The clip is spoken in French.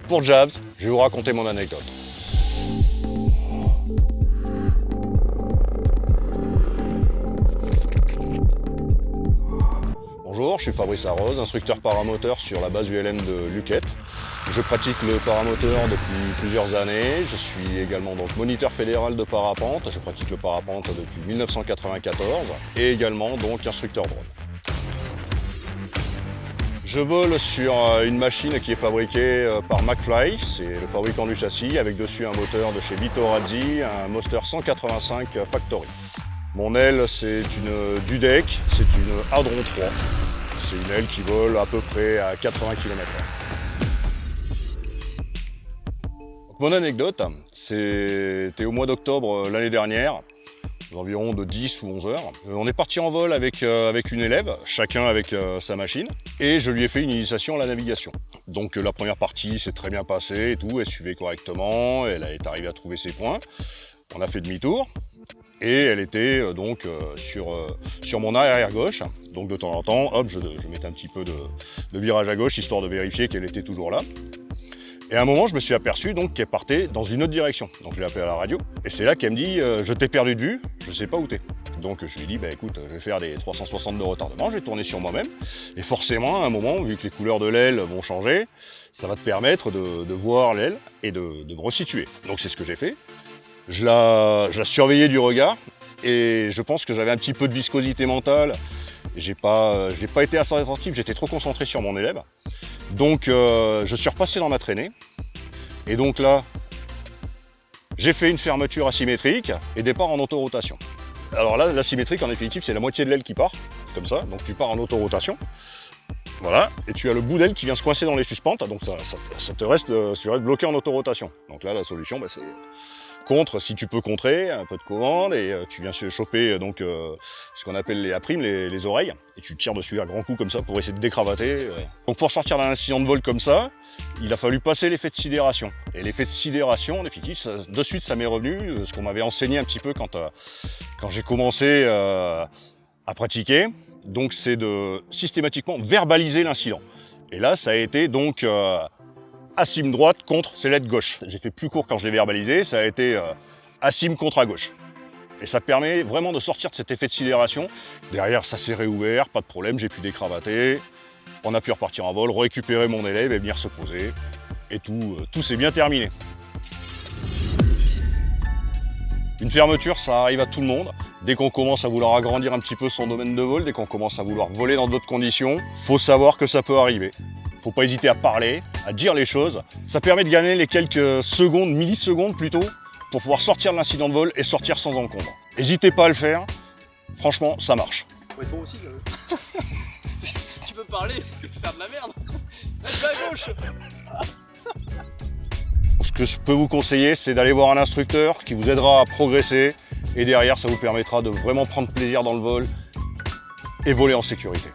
Pour Jabs, je vais vous raconter mon anecdote. Bonjour, je suis Fabrice Arose, instructeur paramoteur sur la base ULM de Luquette. Je pratique le paramoteur depuis plusieurs années. Je suis également donc moniteur fédéral de parapente. Je pratique le parapente depuis 1994 et également donc instructeur drone. Je vole sur une machine qui est fabriquée par McFly, c'est le fabricant du châssis, avec dessus un moteur de chez Vitorazzi, un Monster 185 Factory. Mon aile, c'est une Dudek, c'est une Hadron 3. C'est une aile qui vole à peu près à 80 km/h. Mon anecdote, c'était au mois d'octobre l'année dernière, environ de 10 ou 11 heures. On est parti en vol avec une élève, chacun avec sa machine, et je lui ai fait une initiation à la navigation. Donc la première partie s'est très bien passée et tout, elle suivait correctement, elle est arrivée à trouver ses points. On a fait demi-tour. Et elle était donc sur mon arrière gauche, donc de temps en temps, hop, je mettais un petit peu de virage à gauche, histoire de vérifier qu'elle était toujours là. Et à un moment, je me suis aperçu donc qu'elle partait dans une autre direction. Donc je l'ai appelée à la radio, et c'est là qu'elle me dit je t'ai perdu de vue, je sais pas où t'es. Donc je lui ai dit écoute, je vais faire des 360 de retardement, je vais tourner sur moi-même. Et forcément, à un moment, vu que les couleurs de l'aile vont changer, ça va te permettre de voir l'aile et de me resituer. Donc c'est ce que j'ai fait. Je la surveillais du regard et je pense que j'avais un petit peu de viscosité mentale. J'ai pas été assez attentif, j'étais trop concentré sur mon élève. Donc je suis repassé dans ma traînée. Et donc là, j'ai fait une fermeture asymétrique et départ en autorotation. Alors là, l'asymétrique en définitive, c'est la moitié de l'aile qui part, comme ça. Donc tu pars en autorotation. Voilà, et tu as le bout d'aile qui vient se coincer dans les suspentes, donc tu restes bloqué en autorotation. Donc là, la solution, c'est contre, si tu peux contrer, un peu de commande, et tu viens choper donc, ce qu'on appelle les A', les oreilles, et tu tires dessus à grands coups comme ça pour essayer de décravater. Donc pour sortir d'un incident de vol comme ça, il a fallu passer l'effet de sidération. Et l'effet de sidération, en définitive, de suite, ça m'est revenu, ce qu'on m'avait enseigné un petit peu quand j'ai commencé à pratiquer. Donc c'est de systématiquement verbaliser l'incident. Et là, ça a été donc asyme droite contre sellette gauche. J'ai fait plus court quand je l'ai verbalisé, ça a été asyme contre à gauche. Et ça permet vraiment de sortir de cet effet de sidération. Derrière, ça s'est réouvert, pas de problème, j'ai pu décravater. On a pu repartir en vol, récupérer mon élève et venir se poser. Et tout s'est bien terminé. Une fermeture, ça arrive à tout le monde. Dès qu'on commence à vouloir agrandir un petit peu son domaine de vol, dès qu'on commence à vouloir voler dans d'autres conditions, faut savoir que ça peut arriver. Faut pas hésiter à parler, à dire les choses. Ça permet de gagner les quelques secondes, millisecondes plutôt, pour pouvoir sortir de l'incident de vol et sortir sans encombre. N'hésitez pas à le faire, franchement, ça marche. Ouais, toi aussi, tu peux parler, faire de la merde. Là, à gauche. Ce que je peux vous conseiller, c'est d'aller voir un instructeur qui vous aidera à progresser, et derrière, ça vous permettra de vraiment prendre plaisir dans le vol et voler en sécurité.